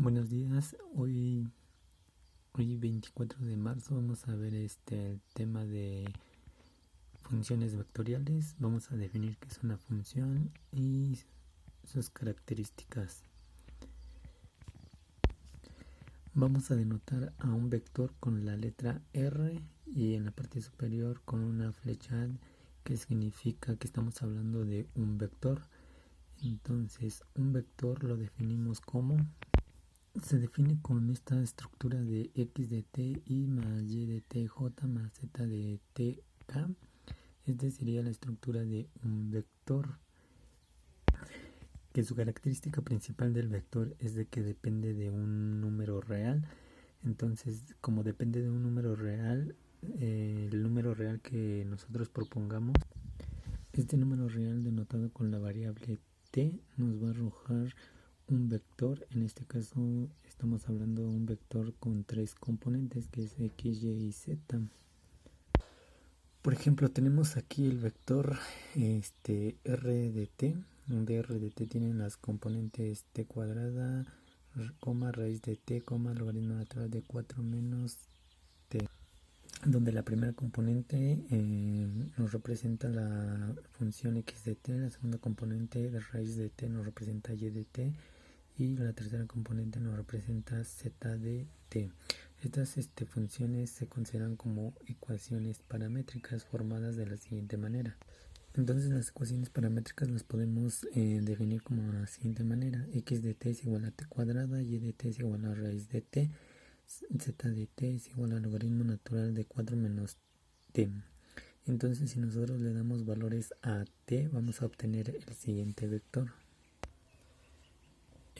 Buenos días, hoy 24 de marzo vamos a ver el tema de funciones vectoriales. Vamos a definir qué es una función y sus características. Vamos a denotar a un vector con la letra R y en la parte superior con una flecha que significa que estamos hablando de un vector. Entonces, un vector lo definimos como... Se define con esta estructura de x de t y más y de t j más z de t k. Esta sería la estructura de un vector, que su característica principal del vector es de que depende de un número real. Entonces, como depende de un número real, el número real que nosotros propongamos, este número real denotado con la variable t nos va a arrojar un vector. En este caso estamos hablando de un vector con tres componentes, que es x, y y z. Por ejemplo, tenemos aquí el vector r de t, donde r de t tiene las componentes t cuadrada, raíz de t, logaritmo natural de 4 menos t, donde la primera componente nos representa la función x de t, la segunda componente de raíz de t nos representa y de t, y la tercera componente nos representa z de t. Estas funciones se consideran como ecuaciones paramétricas formadas de la siguiente manera. Entonces las ecuaciones paramétricas las podemos definir como de la siguiente manera: x de t es igual a t cuadrada, y de t es igual a raíz de t, z de t es igual al logaritmo natural de 4 menos t. Entonces, si nosotros le damos valores a t, vamos a obtener el siguiente vector.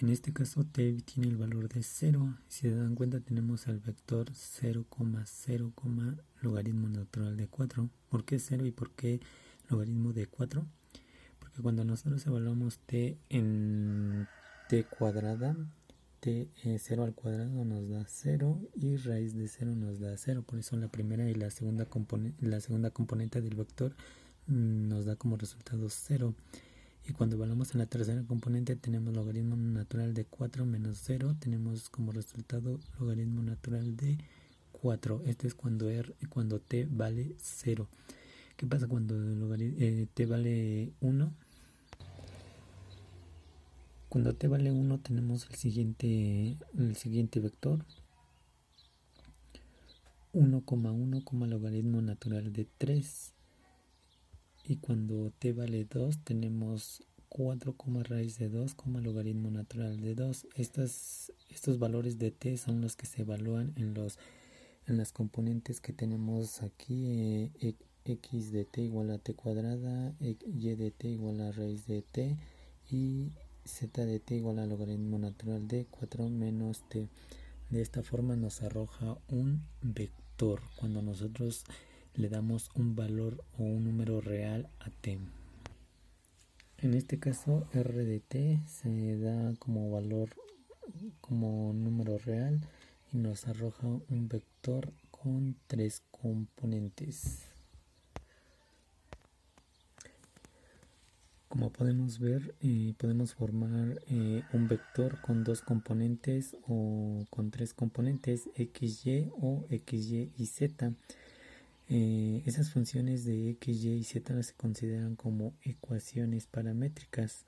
En este caso t tiene el valor de 0. Si se dan cuenta, tenemos el vector 0, 0, logaritmo natural de 4. ¿Por qué 0 y por qué logaritmo de 4? Porque cuando nosotros evaluamos t en t cuadrada, 0 al cuadrado nos da 0 y raíz de 0 nos da 0. Por eso la primera y la segunda componente del vector nos da como resultado 0. Y cuando evaluamos en la tercera componente, tenemos logaritmo natural de 4 menos 0. Tenemos como resultado logaritmo natural de 4. Esto es cuando t vale 0. ¿Qué pasa cuando t vale 1? Cuando t vale 1 tenemos el siguiente vector. 1,1, logaritmo natural de 3. Y cuando t vale 2 tenemos 4, raíz de 2, logaritmo natural de 2. Estos valores de t son los que se evalúan en las componentes que tenemos aquí. X de t igual a t cuadrada, y de t igual a raíz de t, y z de t igual a logaritmo natural de 4 menos t. De esta forma nos arroja un vector cuando nosotros le damos un valor o un número real a t. En este caso, r de t se da como valor, como número real, y nos arroja un vector con tres componentes. Como podemos ver, podemos formar un vector con dos componentes o con tres componentes, xy o xy y z. Esas funciones de x, y y z se consideran como ecuaciones paramétricas.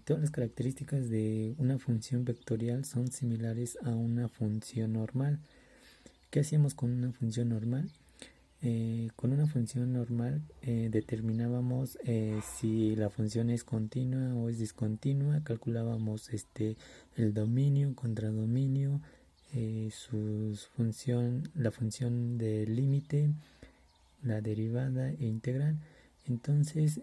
Todas las características de una función vectorial son similares a una función normal. ¿Qué hacíamos con una función normal? Con una función normal determinábamos si la función es continua o es discontinua. Calculábamos el dominio, contradominio, la función de límite, la derivada e integral. Entonces,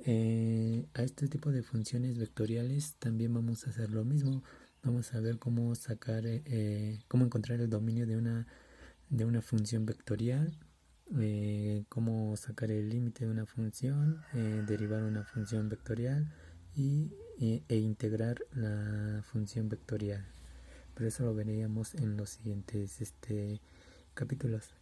a este tipo de funciones vectoriales también vamos a hacer lo mismo. Vamos a ver cómo encontrar el dominio de una función vectorial, cómo sacar el límite de una función, derivar una función vectorial e integrar la función vectorial. Pero eso lo veríamos en los siguientes capítulos.